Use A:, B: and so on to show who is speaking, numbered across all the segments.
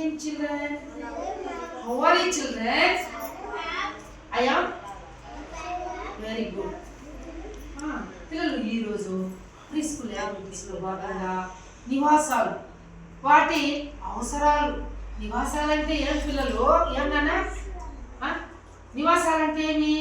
A: morning, children. How are you, children? I am very good. పిల్లలు ఈరోజు pre school యాక్టివిటీస్లో భాగంగా నివాసాలు, వాటి అవసరాలు. నివాసాలంటే ఏం పిల్లలు? ఏమన్నా నివాసాలంటే ఏమి?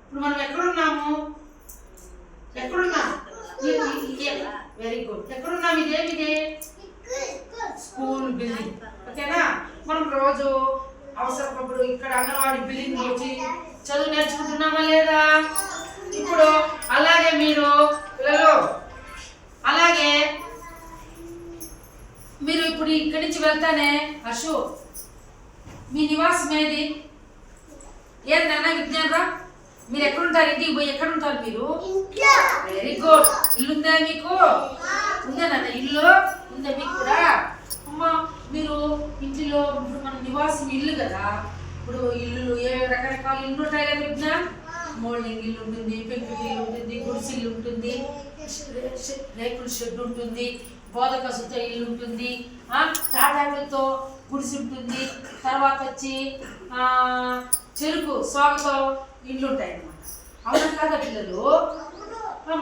A: ఇప్పుడు మనం ఎక్కడున్నాము? Very good. ఎక్కడున్నాము? ఇదేమిది? School building. ఓకేనా? మనం రోజు అవసరపప్పుడు ఇక్కడ అంగన్వాడీ బిల్డింగ్ వచ్చి చదువు నేర్చుకుంటున్నామా లేదా? ఇప్పుడు అలాగే మీరు పిల్లలు, అలాగే మీరు ఇప్పుడు ఇక్కడి నుంచి వెళ్తానే అశు, మీ నివాసం ఏది? ఏందన్నా విజ్ఞానరా, మీరు ఎక్కడుంటారు? ఇంటికి పోయి ఎక్కడుంటారు మీరు? Very good. ఇల్లు ఉందా మీకు? ఉందేనన్న ఇల్లు? ఉందా మీకు కూడా? అమ్మా, మీరు ఇంటిలో ఇప్పుడు మన నివాసం ఇల్లు కదా. ఇప్పుడు ఇల్లు ఏ రకరకాల ఇల్లు ఉంటాయి కదా విజ్ఞాన్. మోల్డింగ్ ఇల్లు ఉంటుంది, పెంకుటి ఇల్లు ఉంటుంది, గుడిసి ఇల్లు ఉంటుంది, రేకుల షెడ్ ఉంటుంది, బోధకసుతో ఇల్లు ఉంటుంది, తాటాకులతో గుడిసి ఉంటుంది, తర్వాత వచ్చి చెరుకు సోగతో ఇల్లు ఉంటాయి అన్నమాట. అవునా కదా పిల్లలు?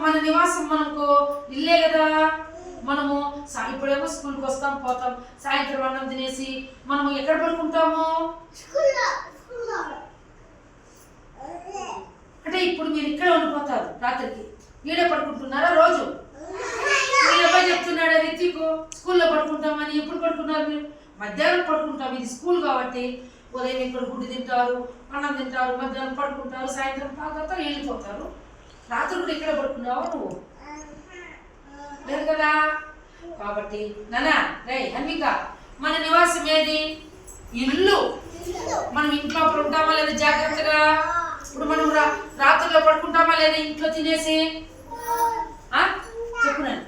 A: మన నివాసం మనకు ఇల్లే కదా. మనము ఇప్పుడేమో స్కూల్కి వస్తాం పోతాం, సాయంత్రం అన్నం తినేసి మనము ఎక్కడ పడుకుంటాము? అంటే ఇప్పుడు మీరు ఇక్కడే ఉండిపోతారు, రాత్రికి ఈడే పడుకుంటున్నారా? రోజు మీ అబ్బాయి చెప్తున్నాడు రితికు స్కూల్లో పడుకుంటామని. ఎప్పుడు పడుకున్నారు మీరు? మధ్యాహ్నం పడుకుంటాం, ఇది స్కూల్ కాబట్టి. ఉదయం ఇక్కడ గుడ్డు తింటారు, అన్నం తింటారు, మధ్యాహ్నం పడుకుంటారు, సాయంత్రం తాగుతారు, వెళ్ళిపోతారు. రాత్రి కూడా ఇక్కడ పడుకున్నావా నువ్వు? లేదు కదా. కాబట్టి నానా రే అన్విక, మన నివాసం ఏది? ఇల్లు. మనం ఇంట్లో ఉంటామా లేదా జాగ్రత్తగా? ఇప్పుడు మనం రాత్రిలో పడుకుంటామా లేదా ఇంట్లో తినేసి? చెప్పు నేను.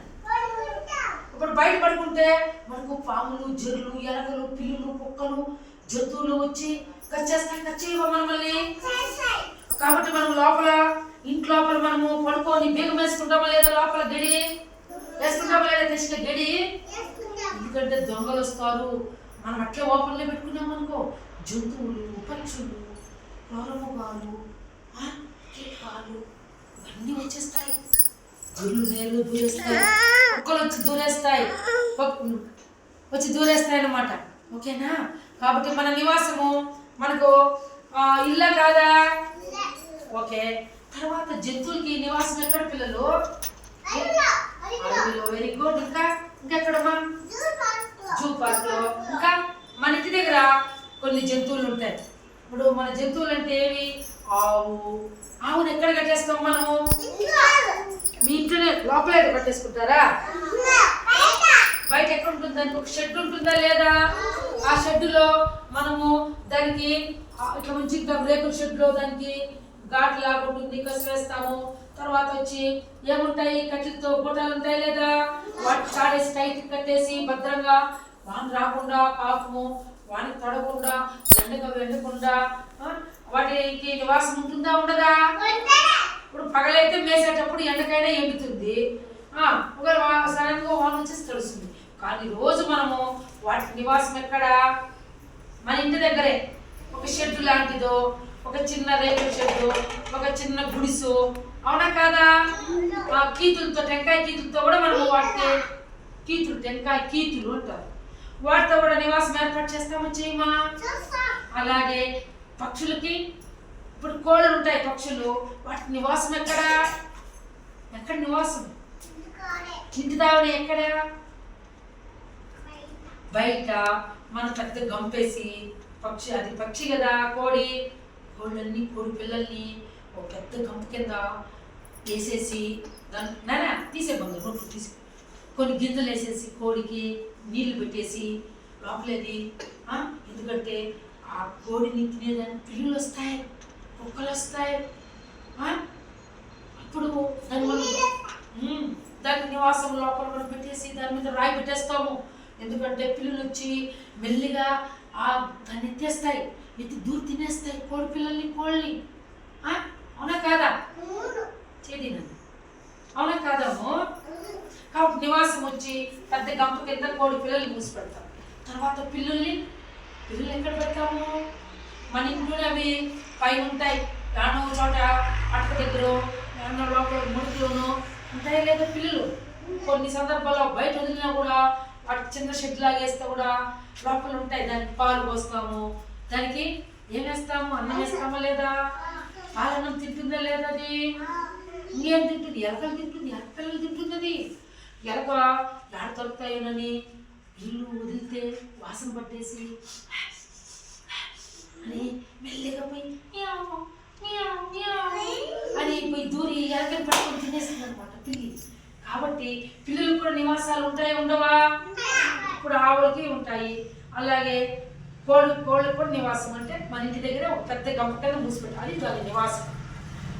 A: ఇప్పుడు బయట పడుకుంటే మనకు పాములు, జర్రులు, ఎలకలు, పిల్లులు, కుక్కలు, జంతువులు వచ్చి కచ్చేస్తాయి మనల్ని. కాబట్టి మనం లోపల ఇంటి లోపల మనము పడుకొని బీగం వేసుకుంటామా లేదా? లోపల గడి వేసుకుంటామా లేదా? తెచ్చిన గడి. ఎందుకంటే దొంగలు వస్తారు. మనం అట్లే ఓపెన్లో పెట్టుకున్నాం అనుకో, జంతువులు, పక్షులు, క్రూరముగాలు, కీటకాలు ఇవన్నీ వచ్చేస్తాయి. జల్లు నేరుగా దూరేస్తాయి, కుక్కలు వచ్చి దూరేస్తాయి అన్నమాట. ఓకేనా? కాబట్టి మన నివాసము మనకు ఇల్లా కాదా? ఓకే. తర్వాత జంతువులకి నివాసం ఎక్కడ పిల్లలు? అడవిలో. Very good. ఇంకెక్కడమ్మా? జూ పార్క్ లో. ఇంకా మన ఇంటి దగ్గర కొన్ని జంతువులు ఉంటాయి. ఇప్పుడు మన జంతువులు అంటే ఏవి? ఆవును ఎక్కడ కట్టేస్తాం మనము? మీ ఇంట్లోనే లోపలే కట్టేసుకుంటారా? బయట ఎక్కడ ఉంటుంది? దానికి ఒక షెడ్ ఉంటుందా లేదా? ఆ షెడ్లో మనము దానికి ఇట్లా ఉంచుకుంటాం. రేకుల షెడ్లో దానికి ఘాట్ లాగా ఉంటుంది, కసి వేస్తాము. తర్వాత వచ్చి ఏముంటాయి? కట్టెలతో గొట్టాలు ఉంటాయి లేదా? వాటి చాడేసి టైట్ కట్టేసి భద్రంగా వాన రాకుండా, పాపము వానికి తడకుండా, ఎండకుండా వాటికి నివాసం ఉంటుందా ఉండదా? ఇప్పుడు పగలైతే మేసేటప్పుడు ఎండకైనా ఎండుతుంది, ఒకవేళ సడన్గా వాన వచ్చేసి తెలుస్తుంది. కానీ రోజు మనము వాటి నివాసం ఎక్కడ? మన ఇంటి దగ్గరే ఒక షెడ్ లాంటిదో, ఒక చిన్న రేకుల షెడ్డు, ఒక చిన్న గుడిసు. అవునా కాదా? కీతులతో, టెంకాయ కీతులతో కూడా మనము వాటికి టెంకాయ కీతులు ఉంటారు, వాటితో కూడా నివాసం ఏర్పాటు చేస్తాము, చేయమా? అలాగే పక్షులకి, ఇప్పుడు కోళ్ళు ఉంటాయి, పక్షులు, వాటి నివాసం ఎక్కడ నివాసం? ఇంటి దావని ఎక్కడ? బయట. మన పెద్ద గంపేసి అది పక్షి కదా, కోళ్ళన్నీ, కోడి పిల్లల్ని ఒక పెద్ద గంప కింద వేసేసి నానా తీసేబంది రొట్టు తీసి కొన్ని గింజలు వేసేసి కోడికి నీళ్లు పెట్టేసి లోపలేది. ఎందుకంటే ఆ కోడిని తినేదానికి పిల్లులు వస్తాయి, కుక్కలు వస్తాయి. అప్పుడు దాని నివాసం లోపల మనం పెట్టేసి దాని మీద రాయి పెట్టేస్తాము. ఎందుకంటే పిల్లులు వచ్చి మెల్లిగా దాన్ని ఎత్తేస్తాయి, ఎత్తి దూరం తినేస్తాయి కోడి పిల్లల్ని, కోళ్ళని. అవునా కాదా? చేదినండి. అవునా కాదమ్మో? కాబట్టి నివాసం వచ్చి పెద్ద గంప కింద కోడి పిల్లల్ని మూసి పెడతాం. తర్వాత పిల్లుల్ని ఎక్కడ పెడతాము? మన ఇంట్లోనే అవి పైన ఉంటాయి, యానో చోట అటక దగ్గర యానో లోపల ముడుకులోనూ ఉంటాయి లేదా పిల్లులు. కొన్ని సందర్భాల్లో బయట వదిలినా కూడా అటు చిన్న షెడ్ లాగేస్తే కూడా లోపల ఉంటాయి. దానికి పాలు పోస్తాము, దానికి ఏం వేస్తాము? అన్నం వేస్తామా లేదా? పాలన్నం తింటుందా లేదా? అది ఇంకేం తింటుంది? ఎలకలు తింటుంది, ఎలకలు తింటుంది. అది ఎలక యాడ దొరుకుతాయోనని ఇల్లు వదిలితే వాసన పట్టేసి అని మెల్లిగా పోయి అని పోయి దూరి ఎలకలు పట్టుకొని తినేస్తుంది అనమాట పిల్లి. కాబట్టి పిల్లలు కూడా నివాసాలు ఉంటాయి ఉండవా? ఇప్పుడు ఆవులకి ఉంటాయి, అలాగే కోళ్ళకి కూడా నివాసం. అంటే మన ఇంటి దగ్గర ఒక పెద్ద గంపకైనా మూసిపెట్టాలి, అది నివాసం.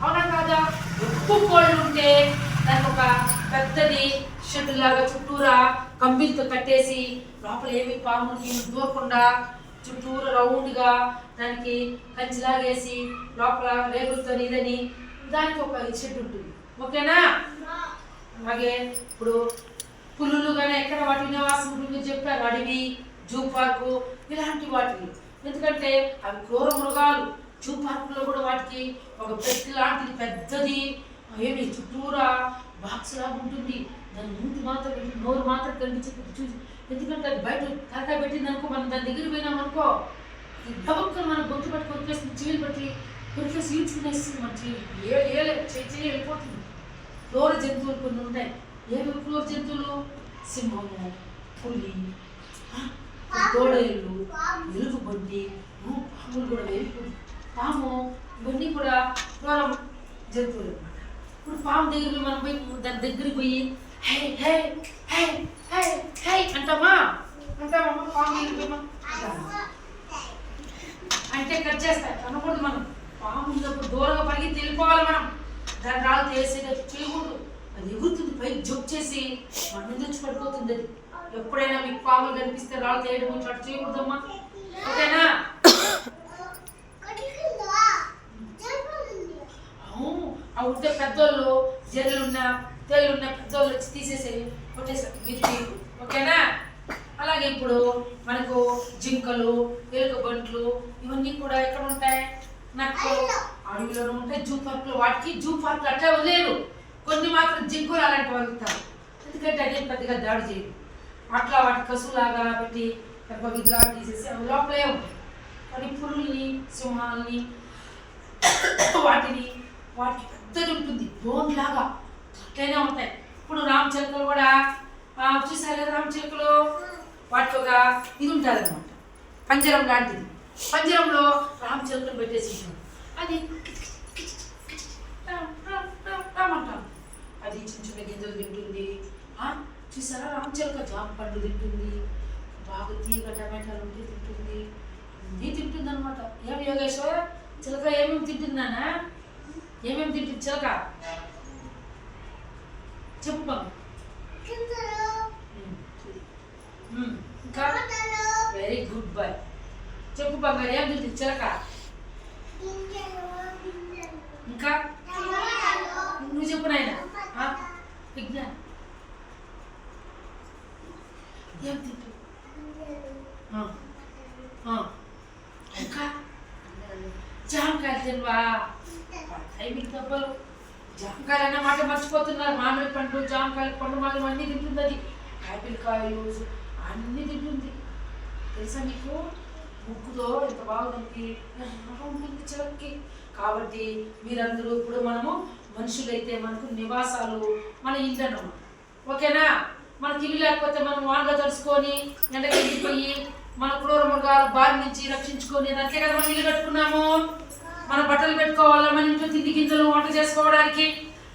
A: అవునా కాదా? ఎక్కువ కోళ్ళు ఉంటే దానికి ఒక పెద్దది షెడ్ లాగా చుట్టూరా కంబిలతో కట్టేసి లోపల ఏమి పాములకి దూరకుండా చుట్టూరు రౌండ్గా దానికి కంచిలాగేసి లోపల రేగులతో ఇదని దానికి ఒక షెడ్ ఉంటుంది. ఓకేనా? అలాగే ఇప్పుడు పులులు కానీ ఎక్కడ వాటి నివాసం ఉంటుంది చెప్పారు, అడవి, జూ పార్కు ఇలాంటి వాటిని. ఎందుకంటే అవి క్రూర మృగాలు. జూ పార్కులో కూడా వాటికి ఒక పెద్ద లాంటిది పెద్దది ఏమి చుట్టూరా బాక్స్ లాగా ఉంటుంది. దాని మూతి మాత్రం నోరు మాత్రం కనిపించి చూసి, ఎందుకంటే అది బయట తరకాయ పెట్టింది అనుకో, మనం దాని దగ్గర పోయినామనుకో డబ్బుకొని మనం గొంతు పట్టి కొరికేస్తుంది, చెయ్యి పట్టి కొరికేసి ఈడ్చుకునేస్తుంది. మన చెయ్యి వెళ్ళిపోతుంది. క్రూర జంతువులు కొన్ని ఉంటాయి. ఏమి క్రూర జంతువులు? సింహము, పులి, తోడేళ్ళు, ఎలుగుబంటి, పాములు కూడా వెళ్ళిపోతుంది. పాము ఇవన్నీ కూడా క్రూర జంతువులు అనమాట. ఇప్పుడు పాము దగ్గరికి మనం పోయి దాని దగ్గరికి పోయి హే హే హే హే హే అంటామా? పాము వెళ్ళిపోయామా అంటే కట్ చేస్తాయి అనకూడదు. మనం పాము ఉన్నప్పుడు దూరంగా పరిగెత్తి వెళ్ళిపోవాలి. మనం దాని రాళ్ళు చేసేటట్టు చేయకూడదు. అది ఎగురుతుంది, పైకి జంప్ చేసి మన మీద వచ్చి పడిపోతుంది. అది ఎప్పుడైనా మీకు పాములు కనిపిస్తే రాళ్ళు చేయడం ఇట్లా చేయకూడదమ్మా. ఓకేనా? అవి ఉంటే పెద్దోళ్ళు జల్లున్న తెల్లున్న పెద్దోళ్ళు వచ్చి తీసేసి కొట్టేసారు విత్తి. ఓకేనా? అలాగే ఇప్పుడు మనకు జింకలు, ఎలుకబంట్లు ఇవన్నీ కూడా ఎక్కడ ఉంటాయి? నక్కలు అడవిలోనూ ఉంటాయి, జూ పార్కులు. వాటికి జూ పార్కులు అట్లా వదిలేరు. కొన్ని మాత్రం జింకలు అలాంటి వదులుతారు, ఎందుకంటే అదే పెద్దగా దాడి చేయరు. అట్లా వాటి కసులాగా పెట్టి విగ్రహ తీసేసి అవి లోపలే ఉంటాయి. కొన్ని పులుల్ని, సింహాలని వాటికి పెద్దది ఉంటుంది, బోన్ లాగా అట్లనే ఉంటాయి. ఇప్పుడు రామచిలుకలు కూడా చూసారు కదా, రామచిలుకలు వాటికి ఒక ఇది ఉంటుంది అనమాట, పంజరం లాంటిది. పంజరంలో రామచిలుకలు పెట్టేసి అది రామంటాం. అది చిన్న చిన్న గింజలు తింటుంది. చూసారా, రామచిలుక జామ పండు తింటుంది, బాగా తీగ టమాటాలు ఉంటే తింటుంది, అన్నీ తింటుంది అనమాట. ఏమి యోగేశ్వర, చిలక ఏమేమి తింటుందానా? ఏమేమి తింటుంది చిలక? చెప్పు. ఇంకా వెరీ గుడ్ బాయ్. చెప్పు బంగారు, ఏం తింటుంది చిలక? ఇంకా నువ్వు చెప్పు నాయన. విజ్ఞాన్ ఏం తింటుంది? ఇంకా జామకాయలు తినవా? మీకు దెబ్బలు. జామకాయలు అన్నమాట మర్చిపోతున్నారు. మామిడి పండు, జామకాయలు, పండు మామిడి అన్నీ తింటుంది. అది యాపిల్ కాయలు అన్నీ తింటుంది. తెలుసా మీకు? ముక్కుతో ఎంత బాగుంది ఉంటుంది చిలక్కి. కాబట్టి మీరందరూ ఇప్పుడు మనము మనుషులైతే మనకు నివాసాలు మన ఇంటి అన్నమాట. ఓకేనా? మనకి ఇల్లు లేకపోతే మనం వానలో తడుచుకొని ఎండకి వెళ్ళిపోయి మన క్రూర మృగాల బారి నుంచి రక్షించుకొని దానికే కదా మనం ఇల్లు కట్టుకున్నాము. మన బట్టలు పెట్టుకోవాలా, మన ఇంట్లో తిండి గింజలు వంట చేసుకోవడానికి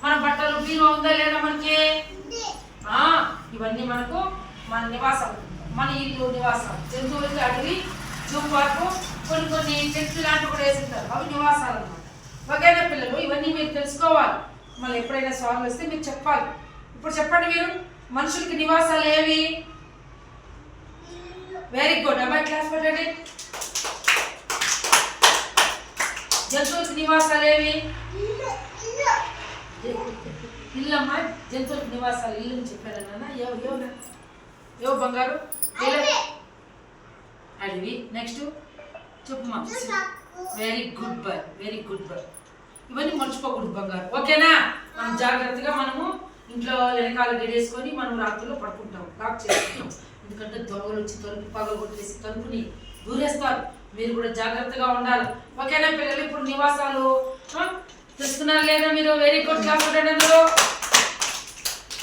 A: మన బట్టలు బీరువా ఉందా లేదా మనకి? ఇవన్నీ మనకు మన నివాసాలు, మన ఇల్లు నివాసాలు. జంతువులకి అడవి, జూ పార్కు, కొన్ని చెట్లు లాంటివి కూడా వేసింటారు, అవి నివాసాలు అనమాట. ఓకేనా పిల్లలు? ఇవన్నీ మీరు తెలుసుకోవాలి. మళ్ళీ ఎప్పుడైనా సాల్వ్ వస్తే మీరు చెప్పాలి. ఇప్పుడు చెప్పండి మీరు, మనుషులకి నివాసాలు ఏవి? Very good. అబ్బాయి క్లాస్ పెట్టండి. జంతువులకి నివాసాలు ఏవి? ఇల్లమ్మా, జంతువులకి నివాసాలు ఇల్లు చెప్పారు నాన్న. ఏవో బంగారు? అడివి నెక్స్ట్ చెప్పమ్మా. Very good boy, very good boy. ఇవన్నీ మర్చిపోకూడదు బంగారు, ఓకేనా? మనం జాగ్రత్తగా మనము ఇంట్లో వెనకాల గడేసుకొని మనం రాత్రిలో పడుకుంటాం, లాక్ చేసుకుంటాం. ఎందుకంటే దొంగలు వచ్చి తలుపు పగలు కొట్టేసి తలుపుని దూరేస్తారు. మీరు కూడా జాగ్రత్తగా ఉండాలి, ఓకేనా పిల్లలు? ఇప్పుడు నివాసాలు తెలుసుకున్నారు లేదా మీరు? Very good, class.